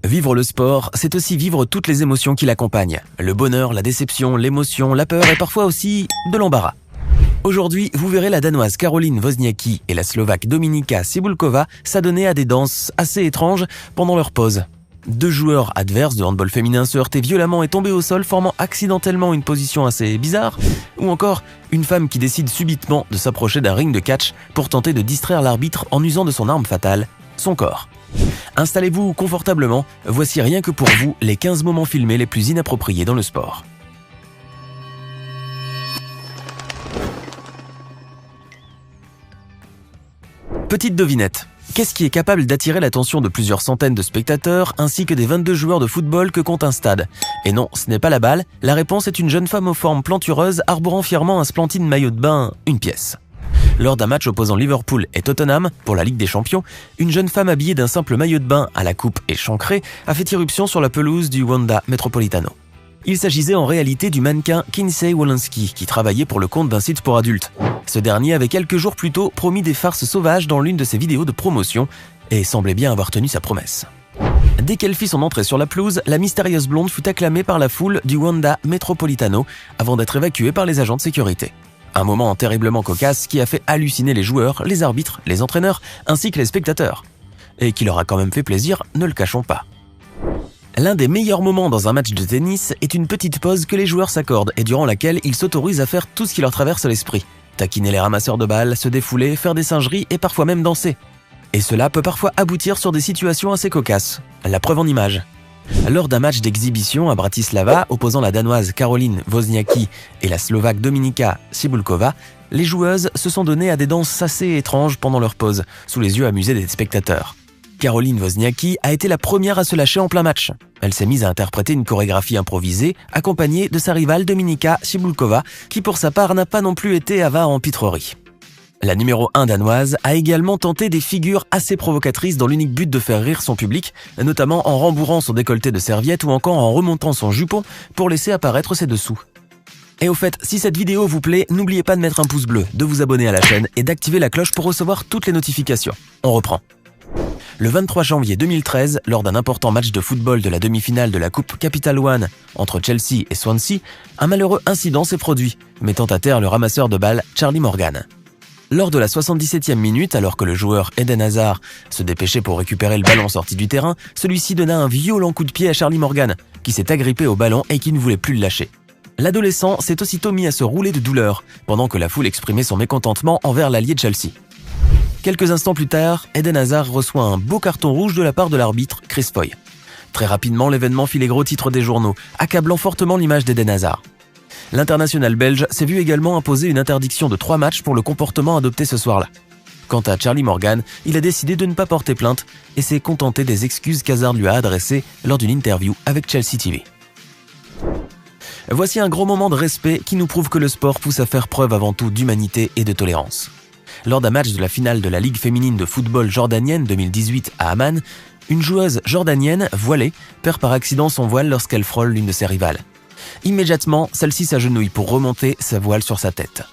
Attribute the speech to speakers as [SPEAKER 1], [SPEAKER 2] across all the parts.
[SPEAKER 1] Vivre le sport, c'est aussi vivre toutes les émotions qui l'accompagnent. Le bonheur, la déception, l'émotion, la peur et parfois aussi de l'embarras. Aujourd'hui, vous verrez la Danoise Caroline Wozniacki et la Slovaque Dominika Cibulková s'adonner à des danses assez étranges pendant leur pause. Deux joueurs adverses de handball féminin se heurtaient violemment et tombaient au sol, formant accidentellement une position assez bizarre. Ou encore, une femme qui décide subitement de s'approcher d'un ring de catch pour tenter de distraire l'arbitre en usant de son arme fatale, son corps. Installez-vous confortablement, voici rien que pour vous les 15 moments filmés les plus inappropriés dans le sport. Petite devinette. Qu'est-ce qui est capable d'attirer l'attention de plusieurs centaines de spectateurs ainsi que des 22 joueurs de football que compte un stade? Et non, ce n'est pas la balle, la réponse est une jeune femme aux formes plantureuses arborant fièrement un splendide maillot de bain, une pièce. Lors d'un match opposant Liverpool et Tottenham pour la Ligue des Champions, une jeune femme habillée d'un simple maillot de bain à la coupe échancrée a fait irruption sur la pelouse du Wanda Metropolitano. Il s'agissait en réalité du mannequin Kinsey Wolanski qui travaillait pour le compte d'un site pour adultes. Ce dernier avait quelques jours plus tôt promis des farces sauvages dans l'une de ses vidéos de promotion et semblait bien avoir tenu sa promesse. Dès qu'elle fit son entrée sur la pelouse, la mystérieuse blonde fut acclamée par la foule du Wanda Metropolitano avant d'être évacuée par les agents de sécurité. Un moment terriblement cocasse qui a fait halluciner les joueurs, les arbitres, les entraîneurs ainsi que les spectateurs. Et qui leur a quand même fait plaisir, ne le cachons pas. L'un des meilleurs moments dans un match de tennis est une petite pause que les joueurs s'accordent et durant laquelle ils s'autorisent à faire tout ce qui leur traverse l'esprit. Taquiner les ramasseurs de balles, se défouler, faire des singeries et parfois même danser. Et cela peut parfois aboutir sur des situations assez cocasses. La preuve en images. Lors d'un match d'exhibition à Bratislava opposant la Danoise Caroline Wozniacki et la Slovaque Dominika Cibulková, les joueuses se sont données à des danses assez étranges pendant leur pause, sous les yeux amusés des spectateurs. Caroline Wozniacki a été la première à se lâcher en plein match. Elle s'est mise à interpréter une chorégraphie improvisée, accompagnée de sa rivale Dominika Cibulková, qui pour sa part n'a pas non plus été avare en pitrerie. La numéro 1 danoise a également tenté des figures assez provocatrices dans l'unique but de faire rire son public, notamment en rembourrant son décolleté de serviette ou encore en remontant son jupon pour laisser apparaître ses dessous. Et au fait, si cette vidéo vous plaît, n'oubliez pas de mettre un pouce bleu, de vous abonner à la chaîne et d'activer la cloche pour recevoir toutes les notifications. On reprend. Le 23 janvier 2013, lors d'un important match de football de la demi-finale de la Coupe Capital One entre Chelsea et Swansea, un malheureux incident s'est produit, mettant à terre le ramasseur de balles Charlie Morgan. Lors de la 77e minute, alors que le joueur Eden Hazard se dépêchait pour récupérer le ballon sorti du terrain, celui-ci donna un violent coup de pied à Charlie Morgan, qui s'est agrippé au ballon et qui ne voulait plus le lâcher. L'adolescent s'est aussitôt mis à se rouler de douleur, pendant que la foule exprimait son mécontentement envers l'allié de Chelsea. Quelques instants plus tard, Eden Hazard reçoit un beau carton rouge de la part de l'arbitre Chris Foy. Très rapidement, l'événement fit les gros titres des journaux, accablant fortement l'image d'Eden Hazard. L'international belge s'est vu également imposer une interdiction de 3 matchs pour le comportement adopté ce soir-là. Quant à Charlie Morgan, il a décidé de ne pas porter plainte et s'est contenté des excuses qu'Hazard lui a adressées lors d'une interview avec Chelsea TV. Voici un gros moment de respect qui nous prouve que le sport pousse à faire preuve avant tout d'humanité et de tolérance. Lors d'un match de la finale de la Ligue féminine de football jordanienne 2018 à Amman, une joueuse jordanienne, voilée, perd par accident son voile lorsqu'elle frôle l'une de ses rivales. Immédiatement, celle-ci s'agenouille pour remonter sa voile sur sa tête.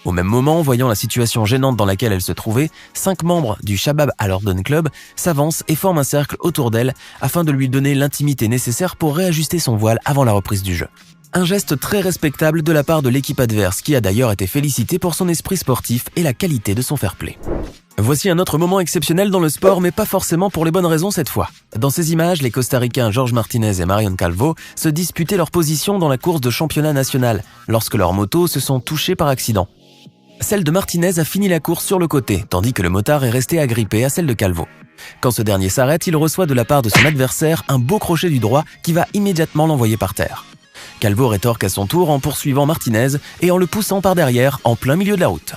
[SPEAKER 1] Au même moment, voyant la situation gênante dans laquelle elle se trouvait, 5 membres du Shabab Al-Ordon Club s'avancent et forment un cercle autour d'elle afin de lui donner l'intimité nécessaire pour réajuster son voile avant la reprise du jeu. Un geste très respectable de la part de l'équipe adverse qui a d'ailleurs été félicitée pour son esprit sportif et la qualité de son fair-play. Voici un autre moment exceptionnel dans le sport, mais pas forcément pour les bonnes raisons cette fois. Dans ces images, les Costaricains Jorge Martinez et Marion Calvo se disputaient leur position dans la course de championnat national, lorsque leurs motos se sont touchées par accident. Celle de Martinez a fini la course sur le côté, tandis que le motard est resté agrippé à celle de Calvo. Quand ce dernier s'arrête, il reçoit de la part de son adversaire un beau crochet du droit qui va immédiatement l'envoyer par terre. Calvo rétorque à son tour en poursuivant Martinez et en le poussant par derrière en plein milieu de la route.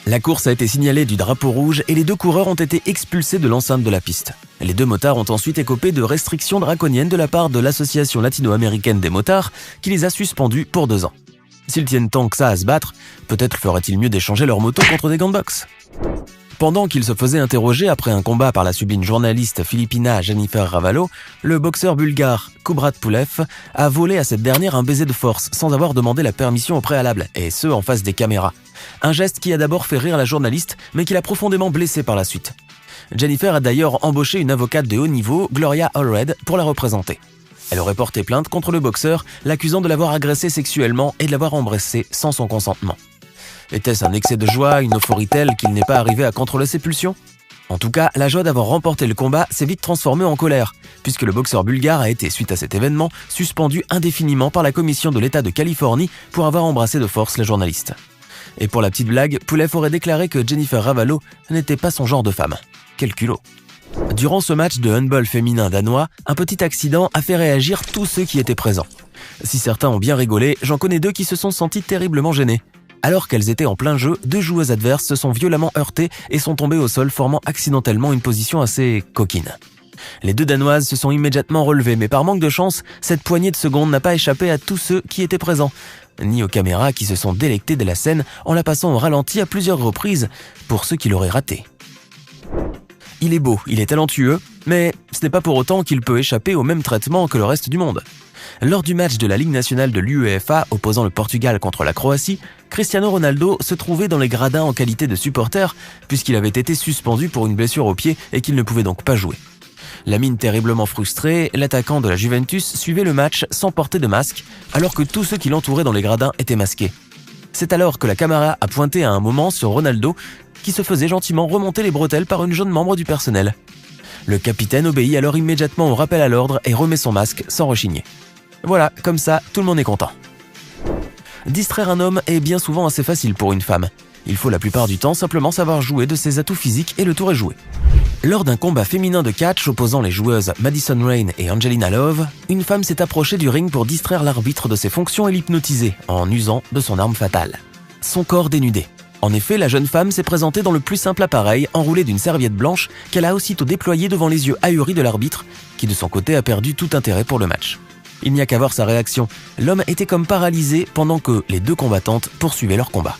[SPEAKER 1] La course a été signalée du drapeau rouge et les 2 coureurs ont été expulsés de l'enceinte de la piste. Les 2 motards ont ensuite écopé de restrictions draconiennes de la part de l'Association latino-américaine des motards qui les a suspendus pour 2 ans. S'ils tiennent tant que ça à se battre, peut-être ferait-il mieux d'échanger leur moto contre des gants de boxe. Pendant qu'il se faisait interroger après un combat par la sublime journaliste philippina Jennifer Ravallo, le boxeur bulgare Kubrat Pulev a volé à cette dernière un baiser de force sans avoir demandé la permission au préalable, et ce en face des caméras. Un geste qui a d'abord fait rire la journaliste, mais qui l'a profondément blessée par la suite. Jennifer a d'ailleurs embauché une avocate de haut niveau, Gloria Allred, pour la représenter. Elle aurait porté plainte contre le boxeur, l'accusant de l'avoir agressé sexuellement et de l'avoir embrassé sans son consentement. Était-ce un excès de joie, une euphorie telle qu'il n'est pas arrivé à contrôler ses pulsions ? En tout cas, la joie d'avoir remporté le combat s'est vite transformée en colère, puisque le boxeur bulgare a été, suite à cet événement, suspendu indéfiniment par la commission de l'État de Californie pour avoir embrassé de force la journaliste. Et pour la petite blague, Poulev aurait déclaré que Jennifer Ravalo n'était pas son genre de femme. Quel culot! Durant ce match de handball féminin danois, un petit accident a fait réagir tous ceux qui étaient présents. Si certains ont bien rigolé, j'en connais deux qui se sont sentis terriblement gênés. Alors qu'elles étaient en plein jeu, deux joueuses adverses se sont violemment heurtées et sont tombées au sol, formant accidentellement une position assez coquine. Les deux Danoises se sont immédiatement relevées, mais par manque de chance, cette poignée de secondes n'a pas échappé à tous ceux qui étaient présents, ni aux caméras qui se sont délectées de la scène en la passant au ralenti à plusieurs reprises pour ceux qui l'auraient raté. Il est beau, il est talentueux, mais ce n'est pas pour autant qu'il peut échapper au même traitement que le reste du monde. Lors du match de la Ligue nationale de l'UEFA opposant le Portugal contre la Croatie, Cristiano Ronaldo se trouvait dans les gradins en qualité de supporter puisqu'il avait été suspendu pour une blessure au pied et qu'il ne pouvait donc pas jouer. La mine terriblement frustrée, l'attaquant de la Juventus suivait le match sans porter de masque alors que tous ceux qui l'entouraient dans les gradins étaient masqués. C'est alors que la caméra a pointé à un moment sur Ronaldo qui se faisait gentiment remonter les bretelles par une jeune membre du personnel. Le capitaine obéit alors immédiatement au rappel à l'ordre et remet son masque sans rechigner. Voilà, comme ça, tout le monde est content. Distraire un homme est bien souvent assez facile pour une femme. Il faut la plupart du temps simplement savoir jouer de ses atouts physiques et le tour est joué. Lors d'un combat féminin de catch opposant les joueuses Madison Rayne et Angelina Love, une femme s'est approchée du ring pour distraire l'arbitre de ses fonctions et l'hypnotiser en usant de son arme fatale. Son corps dénudé. En effet, la jeune femme s'est présentée dans le plus simple appareil, enroulée d'une serviette blanche qu'elle a aussitôt déployée devant les yeux ahuris de l'arbitre, qui de son côté a perdu tout intérêt pour le match. Il n'y a qu'à voir sa réaction. L'homme était comme paralysé pendant que les deux combattantes poursuivaient leur combat.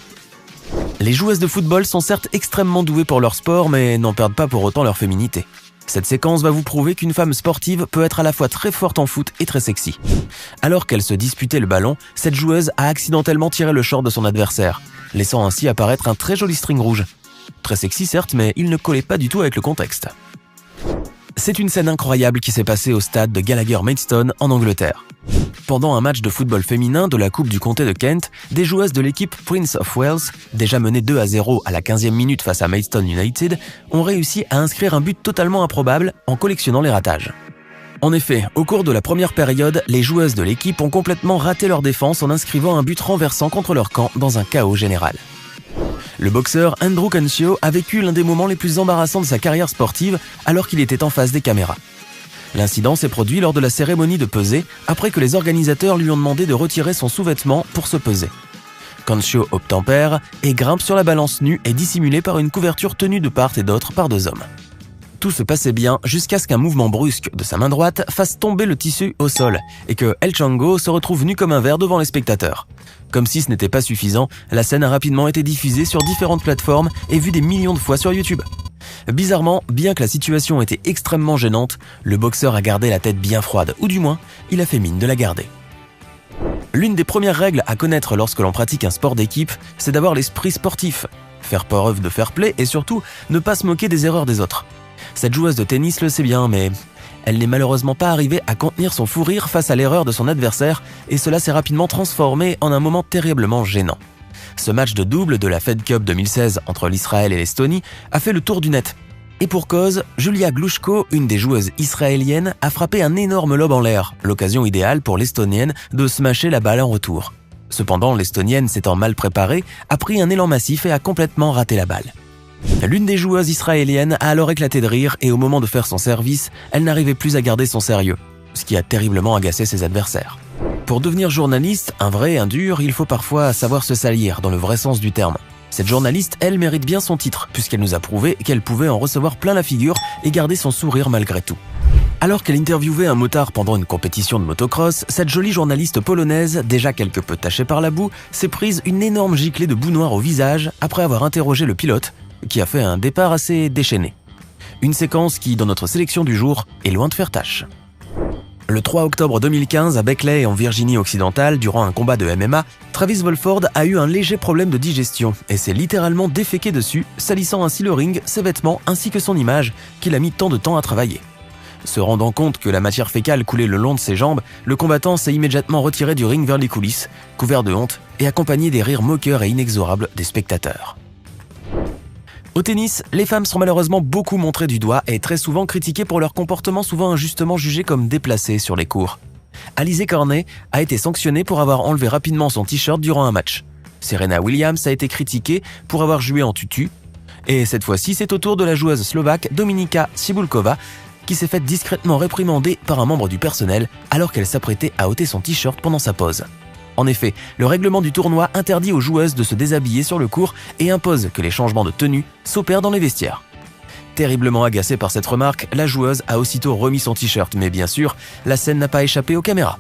[SPEAKER 1] Les joueuses de football sont certes extrêmement douées pour leur sport, mais n'en perdent pas pour autant leur féminité. Cette séquence va vous prouver qu'une femme sportive peut être à la fois très forte en foot et très sexy. Alors qu'elle se disputait le ballon, cette joueuse a accidentellement tiré le short de son adversaire, laissant ainsi apparaître un très joli string rouge. Très sexy certes, mais il ne collait pas du tout avec le contexte. C'est une scène incroyable qui s'est passée au stade de Gallagher Maidstone en Angleterre. Pendant un match de football féminin de la Coupe du Comté de Kent, des joueuses de l'équipe Prince of Wales, déjà menées 2-0 à la 15e minute face à Maidstone United, ont réussi à inscrire un but totalement improbable en collectionnant les ratages. En effet, au cours de la première période, les joueuses de l'équipe ont complètement raté leur défense en inscrivant un but renversant contre leur camp dans un chaos général. Le boxeur Andrew Cancio a vécu l'un des moments les plus embarrassants de sa carrière sportive alors qu'il était en face des caméras. L'incident s'est produit lors de la cérémonie de pesée après que les organisateurs lui ont demandé de retirer son sous-vêtement pour se peser. Cancio obtempère et grimpe sur la balance nue et dissimulé par une couverture tenue de part et d'autre par deux hommes. Tout se passait bien jusqu'à ce qu'un mouvement brusque de sa main droite fasse tomber le tissu au sol et que El Chango se retrouve nu comme un verre devant les spectateurs. Comme si ce n'était pas suffisant, la scène a rapidement été diffusée sur différentes plateformes et vue des millions de fois sur YouTube. Bizarrement, bien que la situation était extrêmement gênante, le boxeur a gardé la tête bien froide, ou du moins, il a fait mine de la garder. L'une des premières règles à connaître lorsque l'on pratique un sport d'équipe, c'est d'avoir l'esprit sportif, faire preuve de fair play et surtout ne pas se moquer des erreurs des autres. Cette joueuse de tennis le sait bien, mais elle n'est malheureusement pas arrivée à contenir son fou rire face à l'erreur de son adversaire et cela s'est rapidement transformé en un moment terriblement gênant. Ce match de double de la Fed Cup 2016 entre l'Israël et l'Estonie a fait le tour du net. Et pour cause, Julia Glushko, une des joueuses israéliennes, a frappé un énorme lob en l'air, l'occasion idéale pour l'Estonienne de smasher la balle en retour. Cependant, l'Estonienne, s'étant mal préparée, a pris un élan massif et a complètement raté la balle. L'une des joueuses israéliennes a alors éclaté de rire et au moment de faire son service, elle n'arrivait plus à garder son sérieux, ce qui a terriblement agacé ses adversaires. Pour devenir journaliste, un vrai, un dur, il faut parfois savoir se salir dans le vrai sens du terme. Cette journaliste, elle, mérite bien son titre, puisqu'elle nous a prouvé qu'elle pouvait en recevoir plein la figure et garder son sourire malgré tout. Alors qu'elle interviewait un motard pendant une compétition de motocross, cette jolie journaliste polonaise, déjà quelque peu tachée par la boue, s'est prise une énorme giclée de boue noire au visage après avoir interrogé le pilote, qui a fait un départ assez déchaîné. Une séquence qui, dans notre sélection du jour, est loin de faire tâche. Le 3 octobre 2015, à Beckley en Virginie-Occidentale, durant un combat de MMA, Travis Wolford a eu un léger problème de digestion et s'est littéralement déféqué dessus, salissant ainsi le ring, ses vêtements ainsi que son image, qu'il a mis tant de temps à travailler. Se rendant compte que la matière fécale coulait le long de ses jambes, le combattant s'est immédiatement retiré du ring vers les coulisses, couvert de honte et accompagné des rires moqueurs et inexorables des spectateurs. Au tennis, les femmes sont malheureusement beaucoup montrées du doigt et très souvent critiquées pour leur comportement souvent injustement jugé comme déplacé sur les courts. Alizé Cornet a été sanctionnée pour avoir enlevé rapidement son t-shirt durant un match. Serena Williams a été critiquée pour avoir joué en tutu. Et cette fois-ci, c'est au tour de la joueuse slovaque Dominika Cibulková qui s'est faite discrètement réprimander par un membre du personnel alors qu'elle s'apprêtait à ôter son t-shirt pendant sa pause. En effet, le règlement du tournoi interdit aux joueuses de se déshabiller sur le court et impose que les changements de tenue s'opèrent dans les vestiaires. Terriblement agacée par cette remarque, la joueuse a aussitôt remis son t-shirt, mais bien sûr, la scène n'a pas échappé aux caméras.